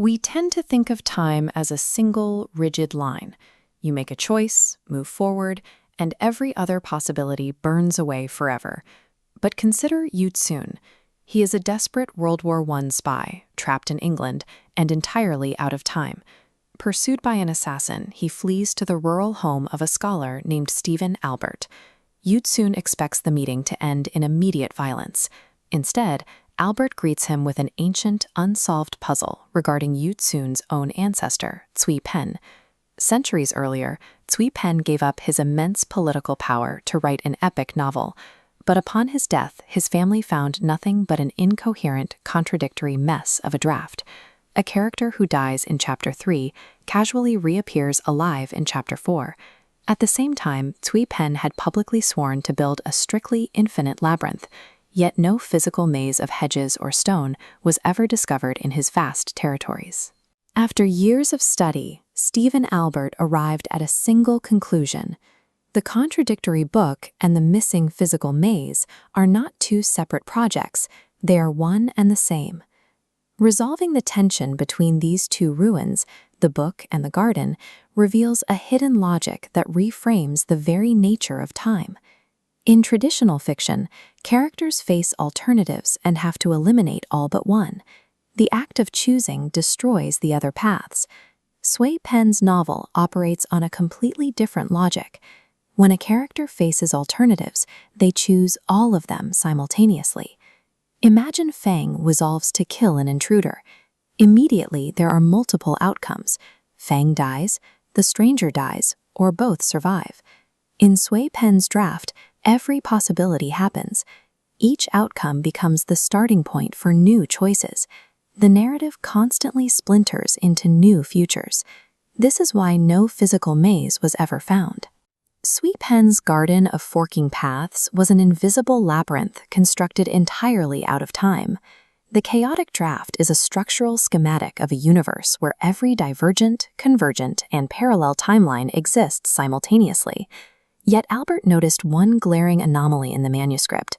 We tend to think of time as a single, rigid line. You make a choice, move forward, and every other possibility burns away forever. But consider Yutsun. He is a desperate World War I spy, trapped in England, and entirely out of time. Pursued by an assassin, he flees to the rural home of a scholar named Stephen Albert. Yutsun expects the meeting to end in immediate violence. Instead, Albert greets him with an ancient, unsolved puzzle regarding Yutsun's own ancestor, Cui Pen. Centuries earlier, Cui Pen gave up his immense political power to write an epic novel. But upon his death, his family found nothing but an incoherent, contradictory mess of a draft. A character who dies in Chapter 3 casually reappears alive in Chapter 4. At the same time, Cui Pen had publicly sworn to build a strictly infinite labyrinth, yet no physical maze of hedges or stone was ever discovered in his vast territories. After years of study, Stephen Albert arrived at a single conclusion. The contradictory book and the missing physical maze are not two separate projects, they are one and the same. Resolving the tension between these two ruins, the book and the garden, reveals a hidden logic that reframes the very nature of time. In traditional fiction, characters face alternatives and have to eliminate all but one. The act of choosing destroys the other paths. Cui Pen's novel operates on a completely different logic. When a character faces alternatives, they choose all of them simultaneously. Imagine Fang resolves to kill an intruder. Immediately, there are multiple outcomes. Fang dies, the stranger dies, or both survive. In Cui Pen's draft, every possibility happens. Each outcome becomes the starting point for new choices. The narrative constantly splinters into new futures. This is why no physical maze was ever found. Cui Pen's Garden of Forking Paths was an invisible labyrinth constructed entirely out of time. The chaotic draft is a structural schematic of a universe where every divergent, convergent, and parallel timeline exists simultaneously. Yet Albert noticed one glaring anomaly in the manuscript.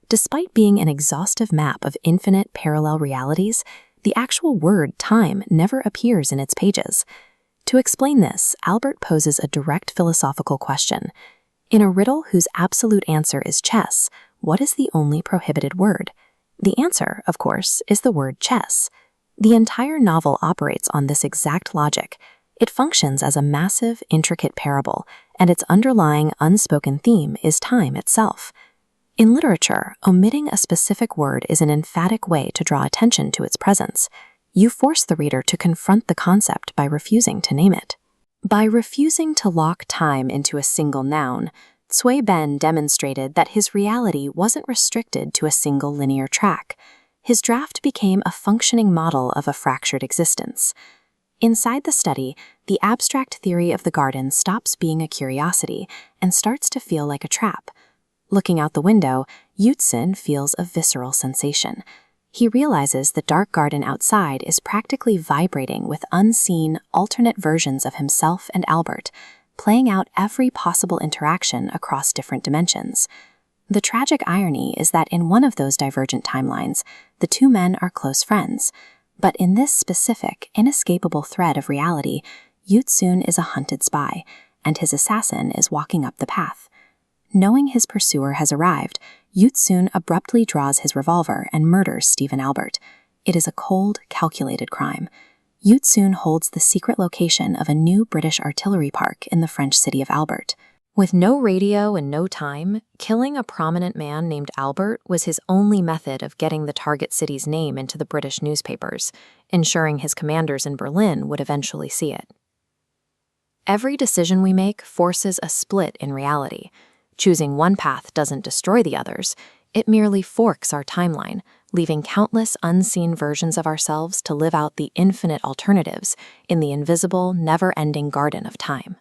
Despite being an exhaustive map of infinite parallel realities, the actual word time never appears in its pages. To explain this, Albert poses a direct philosophical question. In a riddle whose absolute answer is chess, what is the only prohibited word? The answer, of course, is the word chess. The entire novel operates on this exact logic. It functions as a massive, intricate parable, and its underlying unspoken theme is time itself. In literature, omitting a specific word is an emphatic way to draw attention to its presence. You force the reader to confront the concept by refusing to name it. By refusing to lock time into a single noun, Cui Pen demonstrated that his reality wasn't restricted to a single linear track. His draft became a functioning model of a fractured existence. Inside the study, the abstract theory of the garden stops being a curiosity and starts to feel like a trap. Looking out the window, Yutsun feels a visceral sensation. He realizes the dark garden outside is practically vibrating with unseen, alternate versions of himself and Albert, playing out every possible interaction across different dimensions. The tragic irony is that in one of those divergent timelines, the two men are close friends. But in this specific, inescapable thread of reality, Yutsun is a hunted spy, and his assassin is walking up the path. Knowing his pursuer has arrived, Yutsun abruptly draws his revolver and murders Stephen Albert. It is a cold, calculated crime. Yutsun holds the secret location of a new British artillery park in the French city of Albert. With no radio and no time, killing a prominent man named Albert was his only method of getting the target city's name into the British newspapers, ensuring his commanders in Berlin would eventually see it. Every decision we make forces a split in reality. Choosing one path doesn't destroy the others, it merely forks our timeline, leaving countless unseen versions of ourselves to live out the infinite alternatives in the invisible, never-ending garden of time.